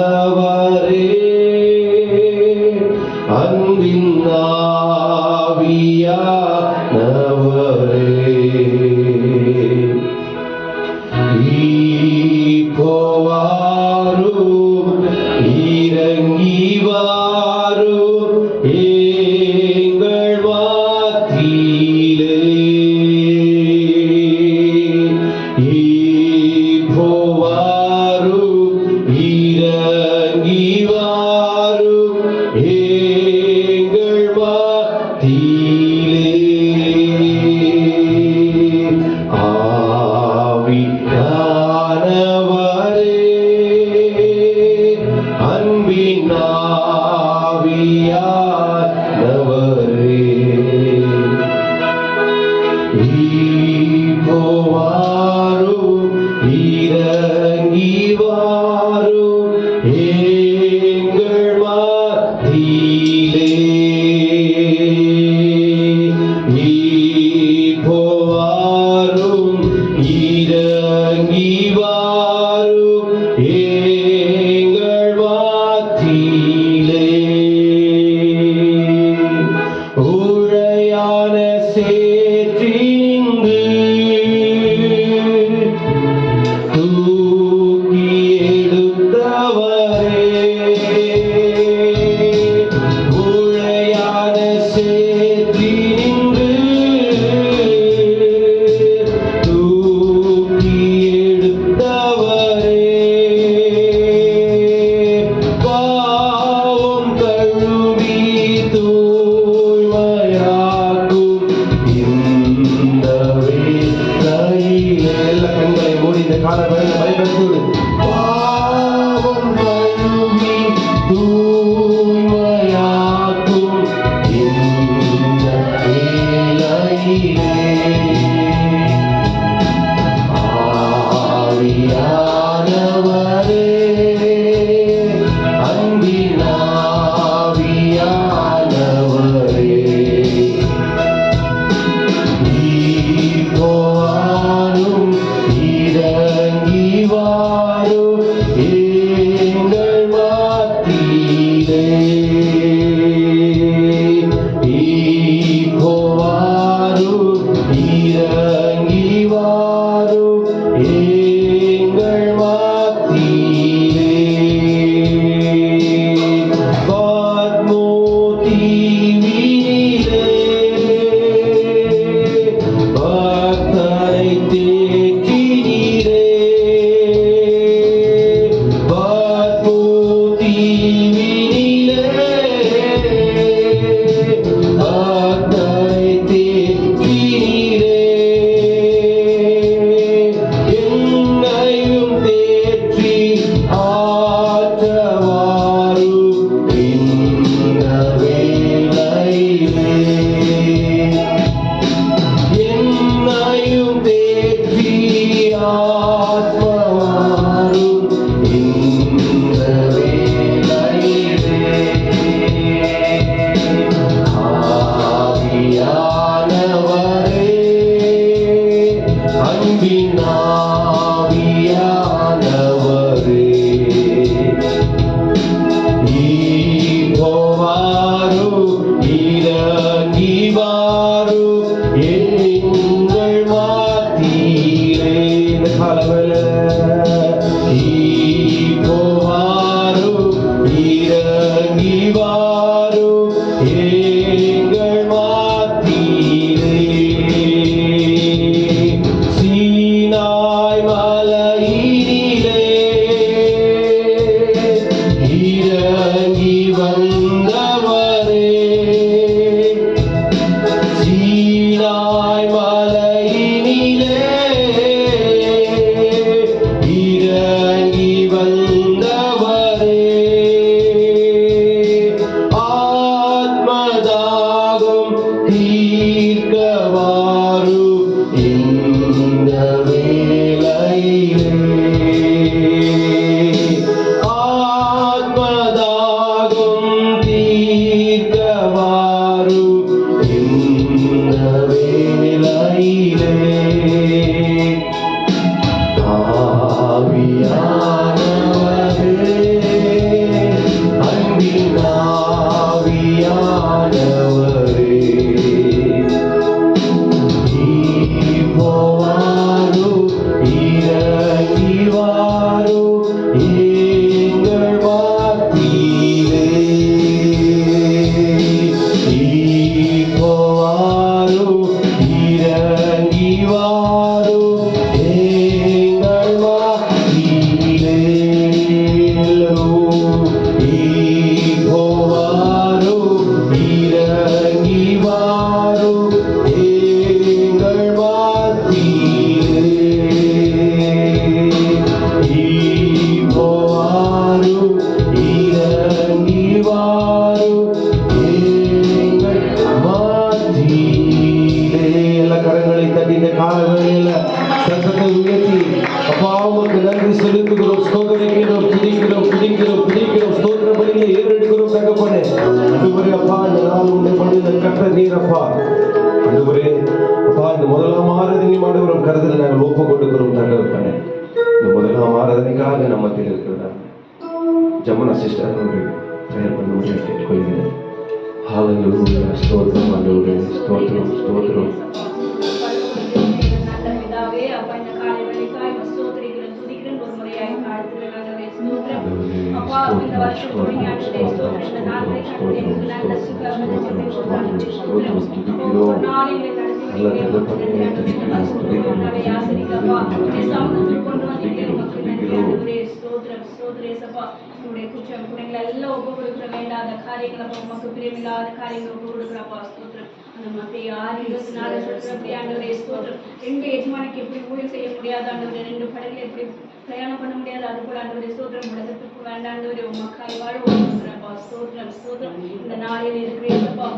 ஆவியானவரே, அன்பின் ஆவியானவரே, இப்போவாரும் இறங்கி வாரும் எங்கள் வாத்திலே. இப்போவாரும் இறங்கி வாரும் எங்கள் வாத்திலே. ஆவியானவரே, அன்பின் ஆவியானவரே, இப்போவாரும் இறங்கி வாரும் எங்கள் மத்தியிலே. இப்போவாரும் இறங்கி வாரும் எங்கள் மத்தியிலே. உழையான சேற்றினின்று தூக்கி எடுத்தவரே, உழையான சேற்றினின்று தூக்கி எடுத்தவரே, பாவம் கழுவி தூய்மையாக்கும் இந்த வேளையிலே. எல்லா கண்களை மூடி இந்த காலவரையில் பயன்பெற்று பாவம் கழுவி தூய்மையாக்கும் இந்த வேளையிலே. ஆவியானவரே, அன்பின் ஆவியானவரே, இப்போவாரும் இறங்கி வாரும் எங்கள் மத்தியிலே. இப்போவாரும் இறங்கி வாரும் எங்கள் மத்தியிலே. பத்மோ தீவினிலே பக்தரை தேற்றினீரே, பத்மோ தீவினிலே பக்தரை தேற்றினீரே. என்னையும் தேற்றி ஆற்றவாரும் இந்த வேளையிலே. என்னையும் தேற்றி ஆத்மவாரும் இந்த வேளையிலே. ஆவியானவரே, அன்பின் ஆவியானவரே, இப்போவாரும் இறங்கி வாரும் எங்கள் மத்தியிலே. இந்த காலவரையில் இப்போவாரும் இறங்கி வாரும் எங்கள் மத்தியிலே. சீனாய் மலையினிலே இறங்கி வந்தவரே, சீனாய் மலையினிலே இறங்கி வந்த அன்பின் ஆவியானவரே, இப்போவாரோ இறங்கி வாரோ எங்கள் மத்தியிலே. இப்போவாரோ இறங்கி வாரோ எங்கள் மத்தியிலே. இப்போவாரோ இறங்கி வாரோ எங்கள் மத்தியிலே. இப்போவாரோ இறங்கி வாரோ எங்கள் மத்தியிலே. எல்லா கரங்களை தட்டி இந்த காலங்களில் சத்தத்தை உயர்த்தி அப்பா உமக்கு நன்றி செலுத்துகிறோம், ஸ்தோத்திரிக்கிறோம், துதிக்கிறோம், துதிக்கிறோம், துதிக்கிறோம், ஸ்தோத்திர பலிகளை ஏறெடுக்கிறோம் தகப்பனே. அன்றுவரே அப்பா, இந்த நாள் உன்னை பண்ணின கர்த்தர் நீர் அப்பா. அன்றுவரே அப்பா, இந்த முதலாம் ஆராதனை மாடுகிறோம் கருத்தில் நாங்கள் ஒப்பு கொடுக்கிறோம் தகப்பனே. இந்த முதலாம் ஆராதனைக்காக நம்ம மத்தியில் இருக்கிறதா ஜமுனா சிஸ்டர் பெயர் பண்ணுவதை கேட்டுக்கொள்கிறேன். ஹalleluya, ஸ்தோத்திரம் ஆண்டவரே, ஸ்தோத்திரம், ஸ்தோத்திரம். நல்ல பிதாவே, அப்பா இந்த காலை வேளைக்காய் ஸ்தோத்திரிக்கிறேன், துதிக்கிறேன், ஒரு முறையாய் தாழ்த்துகிறேன் ஆண்டவரே, ஸ்தோத்திரம். அப்பா இந்த வருஷம் தொடங்கி ஆண்டவரே, ஸ்தோத்திரம். இந்த நாட்களை கண்டு எனக்கு நல்ல சுகம் ஸ்தோத்திரம். ஒவ்வொரு நாளும் எங்களை நடத்தி ஆசிரிக்கப்பா சமூகத்தில் கொண்டு வந்து மக்கள் நன்றி ஆண்டவரே, ஸ்தோத்திரம், ஸ்தோத்திரே சப்பா. உங்களுடைய குற்றம் குறைகளை எல்லாம் ஒப்பு கொடுக்கிற வேண்டாத காரியங்களை உமக்கு பிரியமில்லாத காரியங்களை ஒப்பு கொடுக்குறப்பா, ஸ்தோத்திரம். அந்த மத்திய 6:24 சொல்றபடி ஆண்டவரே, ஸ்தோத்திரம். 2 எஜமானுக்கு எப்படி ஊழியம் செய்ய முடியாது ஆண்டவரே, 2 படகுல எப்படி பிரயாணம் பண்ண முடியாது, அது போல ஆண்டவரே, ஸ்தோத்திரம். உலகத்துக்கு வேண்டாண்டவரே உமக்காய் வாழ ஒப்புக்கிறப்பா, ஸ்தோத்திரம், ஸ்தோத்திரம். இந்த நாளில் இருக்கிறப்பா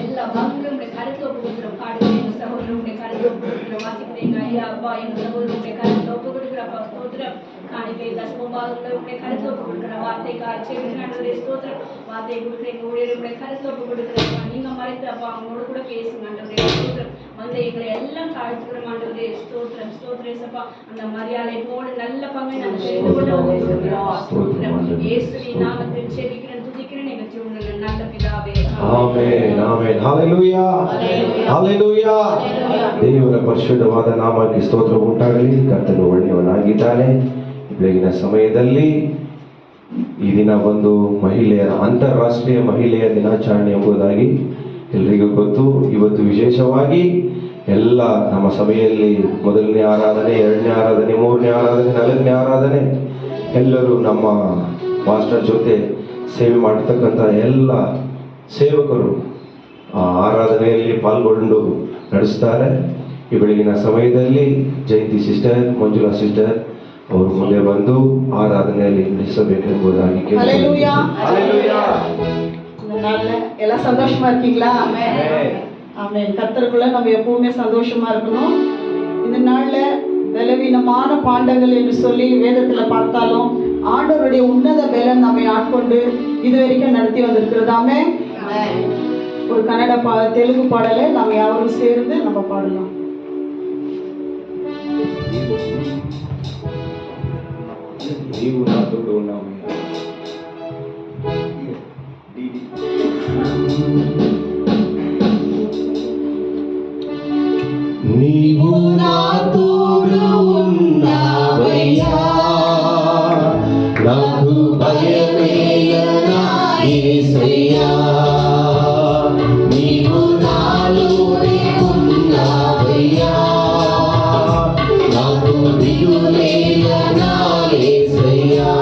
எல்லா பங்கு உடைய கருத்துல ஒப்பு கொடுக்குறோம். பாடுகிறேன் எங்க சகோதரனுடைய கருத்துல ஒப்பு கொடுக்குறோம். வாசிக்கிறேங்க ஐயா அப்பா எங்க சகோதரனுடைய கருத்துல ஒப்பு கொடுக்குறப்பா, ஸ்தோத்திரம். காணிக்கை தசமபாகங்களை உடைய கருத்துல ஒப்பு கொடுக்குற வார்த்தைக்கு ஆட்சேபனை ஸ்தோத்திரம். வார்த்தையை கொடுக்குற எங்க ஊழியருடைய கருத்துல ஒப்பு கொடுக்குறப்பா. நீங்க மறைத்து அப்பா அவங்களோட கூட பேசுங்க ஆண்டவரே, ஸ்தோத்திரம். வந்து எங்களை எல்லாம் தாழ்த்துக்கிறோம் ஆண்டவரே, ஸ்தோத்திரம், ஸ்தோத்திரேசப்பா. அந்த மரியாதை போல நல்ல பங்கை நாங்கள் தெரிந்து கொண்டு ஸ்தோத்திரம். இயேசுவின் நாமத்தில் ஜெபிக்கிறேன், துதிக்கிறேன் எங்க ஜீவனில் நல்ல பிதாவே. Amen, amen, hallelujah, hallelujah. ದೇವರ ಪರಿಶುದ್ಧವಾದ ನಾಮಕ್ಕೆ ಸ್ತೋತ್ರ ಉಂಟಾಗಲಿ. ಕರ್ತನು ಒಳ್ಳೆಯವನಾಗಿದ್ದಾನೆ. ಬೆಳಗಿನ ಸಮಯದಲ್ಲಿ ಈ ದಿನ ಒಂದು ಮಹಿಳೆಯರ ಅಂತಾರಾಷ್ಟ್ರೀಯ ಮಹಿಳೆಯ ದಿನಾಚರಣೆ ಎಂಬುದಾಗಿ ಎಲ್ರಿಗೂ ಗೊತ್ತು. ಇವತ್ತು ವಿಶೇಷವಾಗಿ ಎಲ್ಲ ನಮ್ಮ ಸಭೆಯಲ್ಲಿ ಮೊದಲನೇ ಆರಾಧನೆ, 2ನೇ ಆರಾಧನೆ, 3ನೇ ಆರಾಧನೆ, 4ನೇ ಆರಾಧನೆ ಎಲ್ಲರೂ ನಮ್ಮ ಮಾಸ್ಟರ್ ಜೊತೆ ಸೇವೆ ಮಾಡತಕ್ಕಂಥ ಎಲ್ಲ ಸೇವಕರು ಆ ಆರಾಧನೆಯಲ್ಲಿ ಪಾಲ್ಗೊಂಡು ನಡೆಸ್ತಾರೆ. ಈ ಬೆಳಗಿನ ಸಮಯದಲ್ಲಿ ಜಯಂತಿ ಸಿಸ್ಟರ್, ಮಂಜುಳಾ ಸಿಸ್ಟರ್ ಅವರು ಮುಂದೆ ಬಂದು ಆರಾಧನೆಯಲ್ಲಿ ನಡೆಸಬೇಕೆಂಬುದಾಗಿ ஹல்லேலூயா, ஹல்லேலூயா. இந்த நாள்ல எல்லாம் சந்தோஷமா இருக்கீங்களா? ஆமென். கர்த்தருக்குள்ள நம்ம எப்பவுமே சந்தோஷமா இருக்கணும். இந்த நாள்ல பலவீனமான பாண்டங்கள் என்று சொல்லி வேதத்துல பார்த்தாலும் ஆண்டவருடைய உன்னத பலன் நம்மை ஆட்கொண்டு இதுவரைக்கும் நடத்தி வந்திருக்கிறதாமே. ஒரு கன்னட தெலுங்கு பாடலை நம்ம யாரும் சேர்ந்து நம்ம பாடலாம். ನೀವು ನಾತೋಡು ನಾವು నీవు నా తోడు ఉన్నావయ్యా, నాకు భయమేయనా యేసయ్యా. నీవు నాలోనే ఉన్నావయ్యా, నాకు దిగులేయనా యేసయ్యా.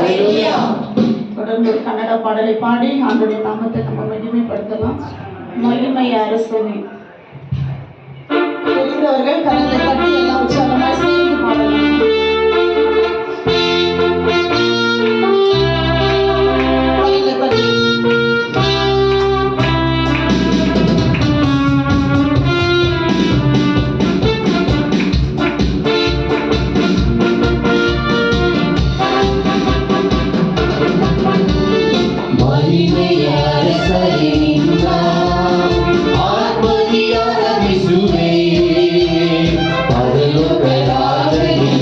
ஹalleluya. தொடர்ந்து ஒரு கன்னட பாடலை பாடி ஆண்டவருடைய நாமத்தை நம்ம மகிமைப்படுத்தலாம். மகிமை அரசனே. தெரிந்தவர்கள் கரங்களை தட்டி எல்லாம் உற்சாகமாக சேர்ந்து பாடலாம். கரங்களை தட்டி. ஆத்மதியான விசுவே பரலோக ராஜனே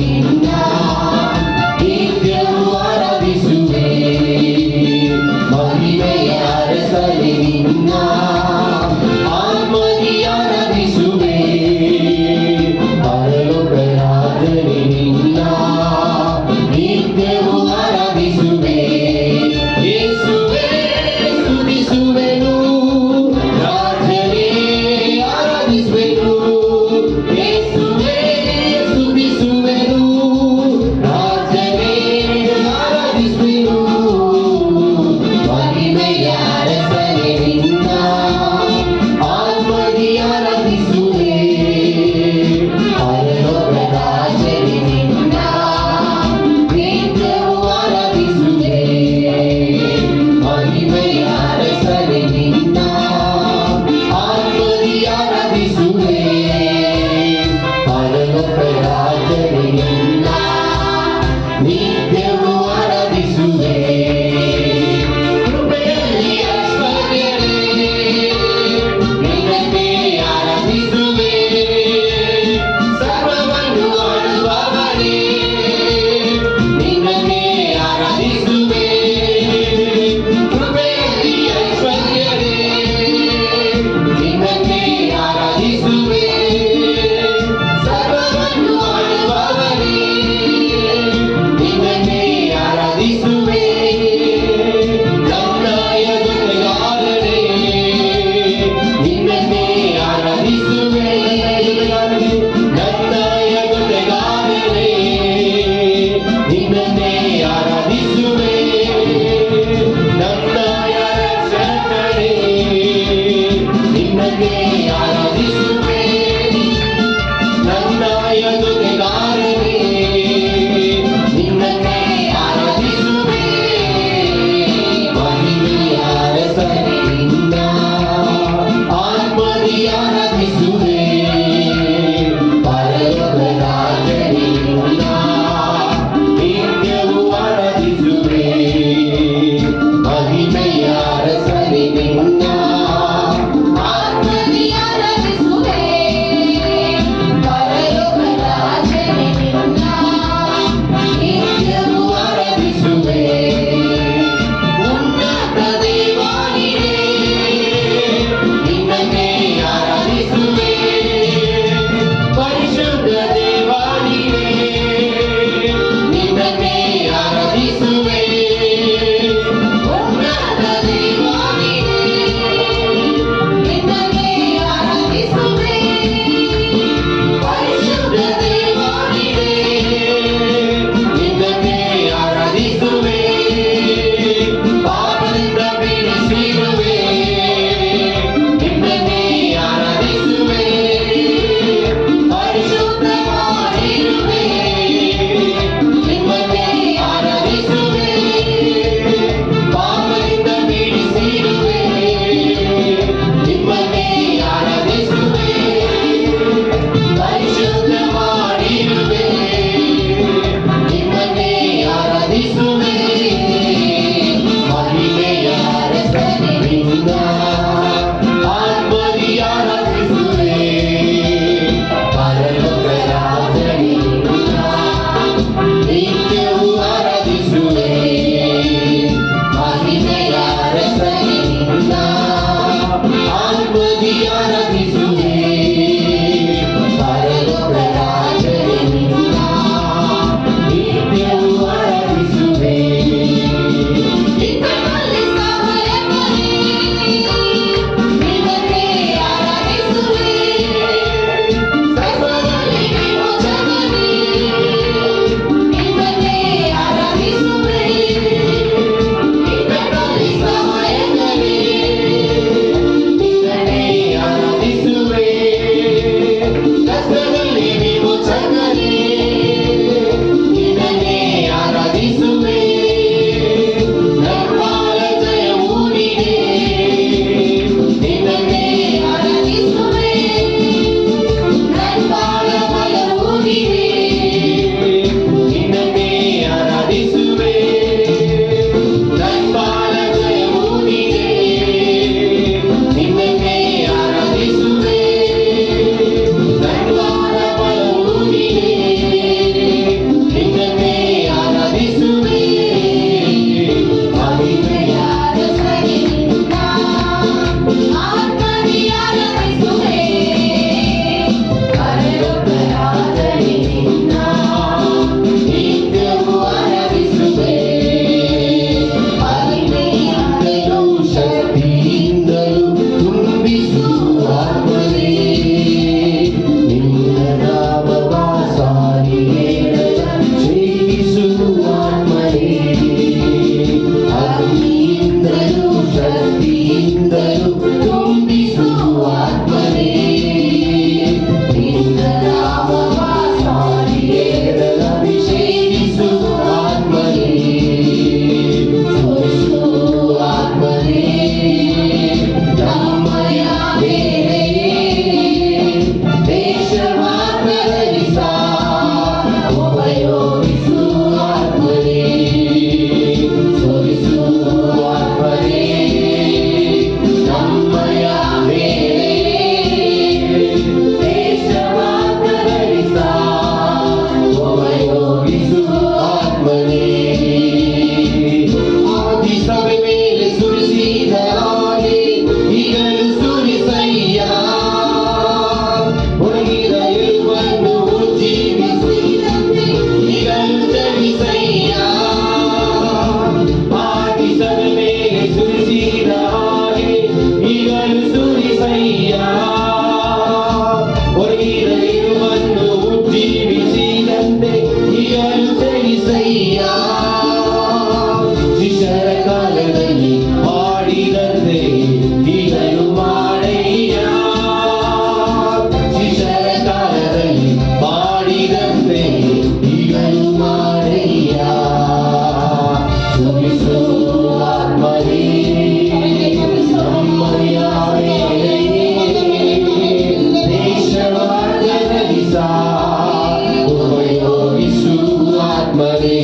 ஆத்மனே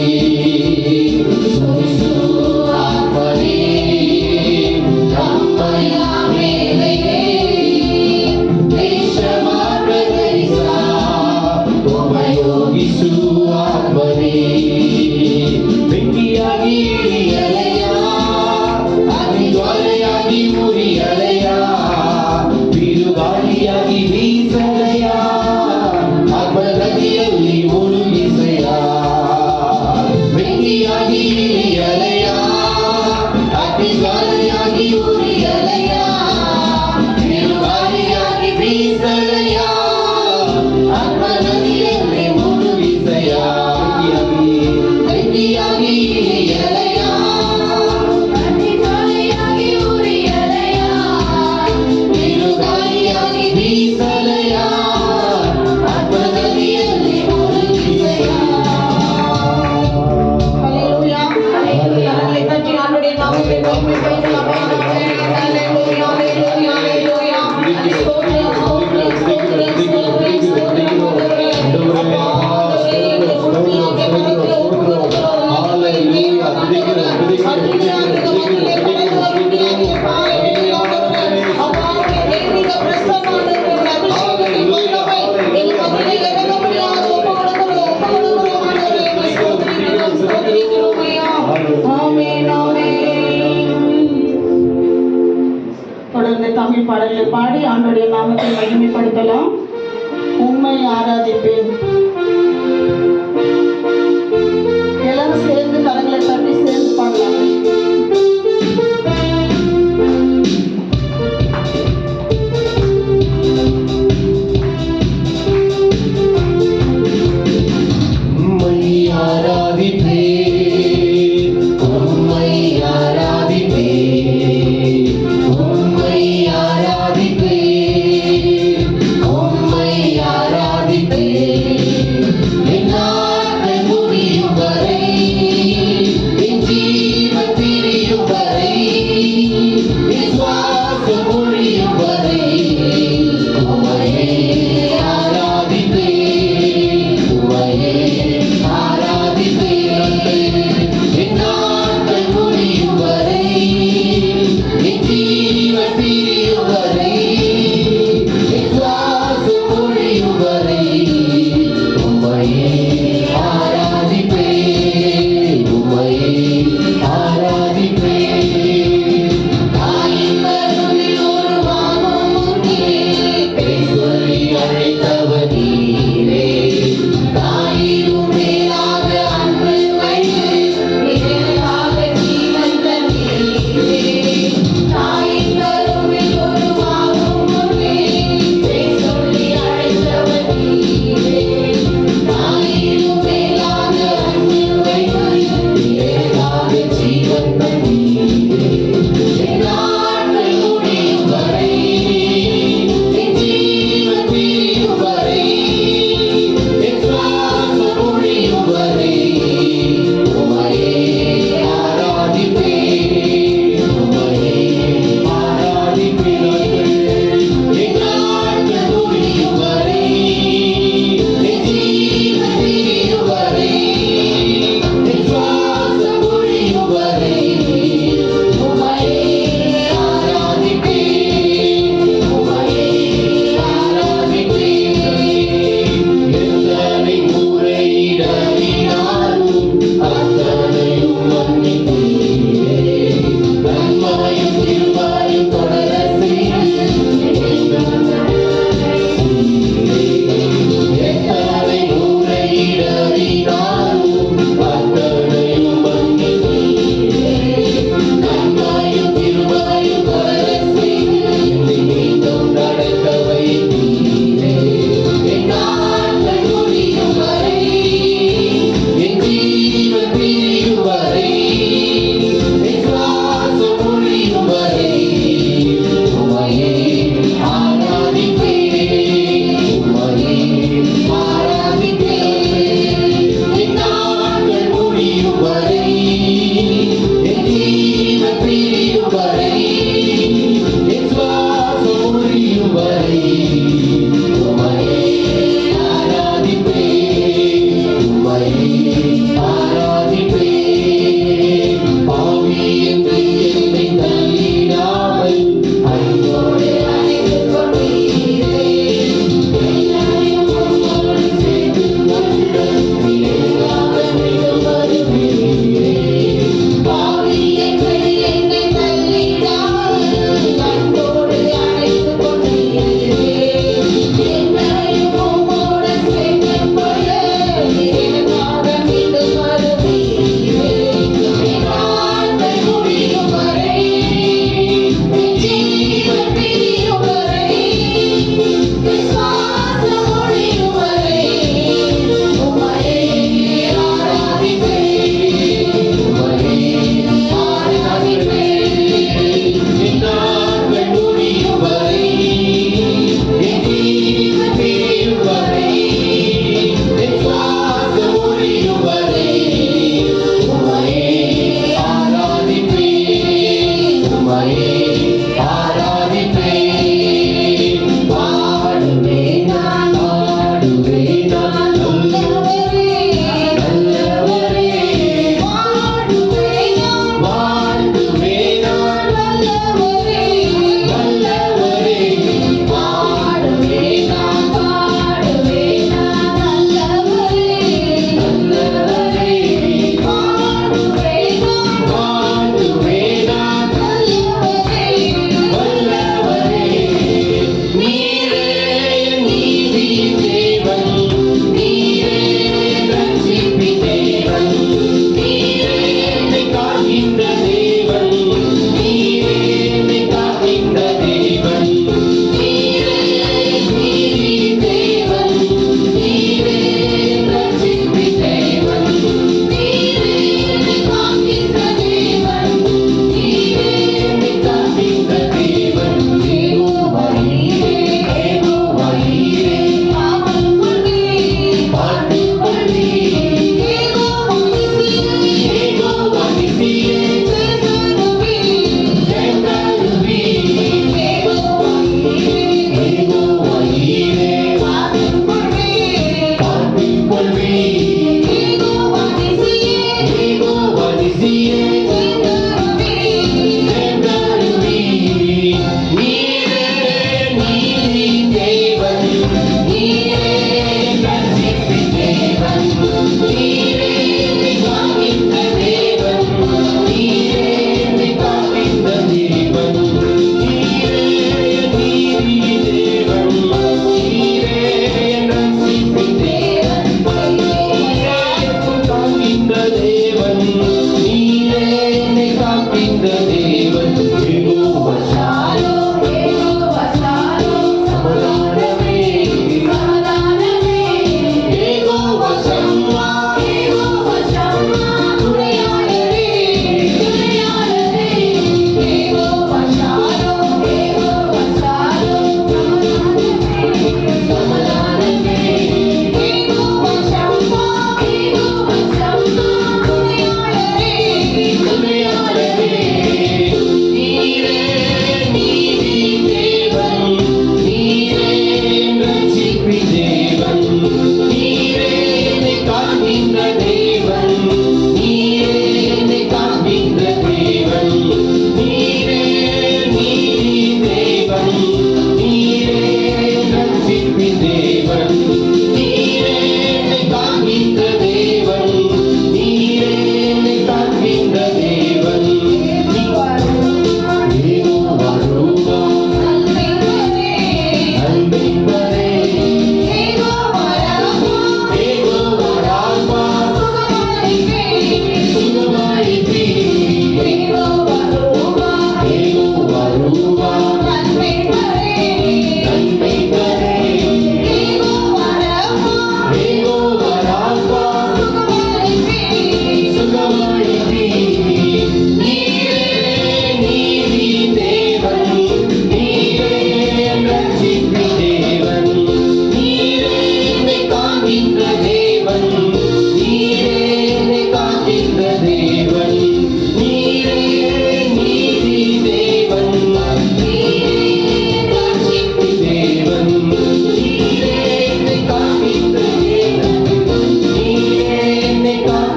சுசு ஆத்மனே நம்மையாமே தேசமார்கதரிசா உபயோகிசு ஆத்மனே வெங்கியாகி இழியலையா அதிஜ்வாலையாಗಿ ಮುರಿಯಲೆಯಾ ಬಿರುಗಾಳಿಯಾಗಿ ಬೀಸಲೆಯಾ ಆತ್ಮನದಿಯಲ್ಲಿ ಮುಳುಗಿಸೆಯಾ ಬೆಂಕಿಯಾಗಿ ಇಳಿಯಲೆಯಾ ಅತಿಜ್ವಾಲೆಯಾಗಿ ಉರಿಯಲೆಯಾ ಬಿರುಗಾಳಿಯಾಗಿ ಬೀಸಲೆಯಾ ಆತ್ಮನದಿಯಲ್ಲಿ ಮುಳುಗಿಸೆಯಾ ಬೆಂಕಿಯಾಗಿ ಇಳಿಯಲೆಯಾ ಬಿರುಗಾಳಿಯಾಗಿ ಬೀಸಲೆಯಾ ಆತ್ಮನದಿಯಲ್ಲಿ ಮುಳುಗಿಸೆಯಾ. ஹல்லேலூயா. கரங்களை தட்டி ஆண்டவருடைய நாமத்தை மகிமைப்படுத்தலாமா? ஹல்லேலூயா, ஹல்லேலூயா, ஹல்லேலூயா. ஸ்தோத்திரம், ஸ்தோத்திரம், ஸ்தோத்திரம், ஸ்தோத்திரம், தொடர்ந்து தமிழ் பாடல்களை பாடி ஆண்டவருடைய நாமத்தை மகிமைப்படுத்தலாம். உம்மை ஆராதிப்பேன். எல்லாரும் சேர்ந்து கரங்களை தட்டி சேர்ந்து பாடலாம். உம்மை ஆராதிப்பேன், உம்மை ஆராதிப்பேன், உம்மை ஆராதிப்பேன், உம்மை ஆராதிப்பேன்.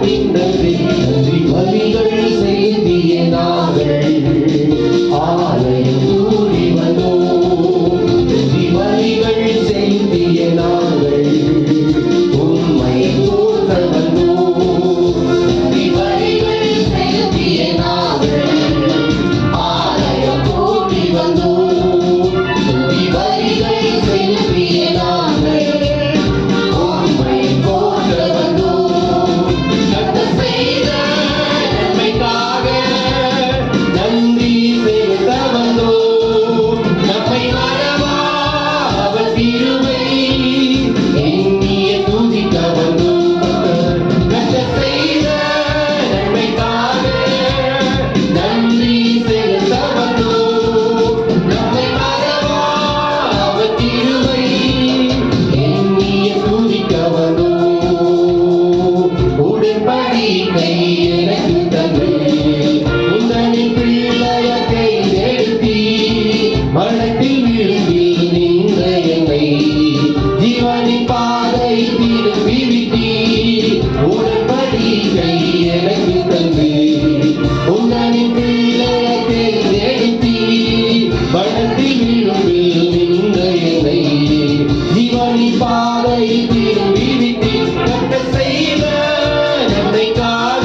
முடிந்தது. நன்றி பலிகள் செலுத்திய நாங்கள் ஆலயம் கூடி வந்தோம். நன்றி பலிகள் செலுத்திய நாங்கள் உம்மை போற்ற வந்தோம். நன்றி பலிகள் செலுத்திய நாங்கள் ஆலயம் கூடி வந்தோம். நன்றி பலிகள் செலுத்திய நாங்கள் உம்மை போற்ற வந்தோம். கர்த்தர் செய்த நன்மைக்காக நன்றி செலுத்த வந்தோம். நம்மை மறவா அவர் கிருபை எண்ணிய துதிக்க வந்தோம். கர்த்தர் செய்த நன்மைக்காக நன்றி செலுத்த வந்தோம். நம்மை மறவா அவர் கிருபை எண்ணிய துதிக்க வந்தோம். உடன்படிக்கை எனக்கு தந்து உந்தனின் பிள்ளையத்தை எடுத்தி மனத்தில் விழுந்தி நின்ற என்னை ஜீவனின் பாதை திருப்பி விட்டி. உடன்படிக்கை எனக்கு தந்து உந்தனின் பிள்ளையத்தை எடுத்தி மனத்தில் விழுந்து நின்ற என்னை ஜீவனின் பாதை திருப்பி விட்டி. கர்த்தர் செய்த நன்மைக்காக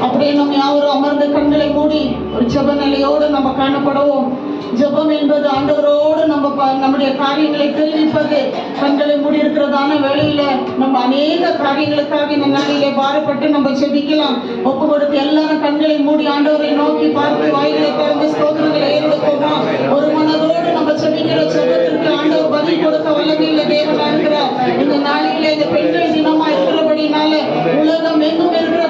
அப்படியே நம்ம யாவரும் அமர்ந்து கண்களை மூடி ஒரு ஜெப நிலையோடு நம்ம காணப்படுவோம். ஜெபம் என்பது ஆண்டவரோடு நம்முடைய காரியங்களை தெரிவிப்பது. கண்களை மூடி இருக்கிறதான வேளையில நம்ம அநேக காரியங்களுக்காக இந்த நாளிலே பாரப்பட்டு நம்ம ஜெபிக்கலாம். ஒப்பு கொடுத்து எல்லாரும் கண்களை மூடி ஆண்டவரை நோக்கி பார்த்து வாய்களை திறந்து ஸ்தோத்திரங்களை ஏறெடுப்போமா. ஒரு மனதோடு நம்ம ஜெபிக்கிற ஜெபத்திற்கு ஆண்டவர் பதில் கொடுக்க வல்லமையுள்ள தேவனா இருக்கிறார். இந்த நாளிலே இந்த பெண்கள் தினமா இருக்கிறபடினால உலகம் எங்கும் இருக்கிற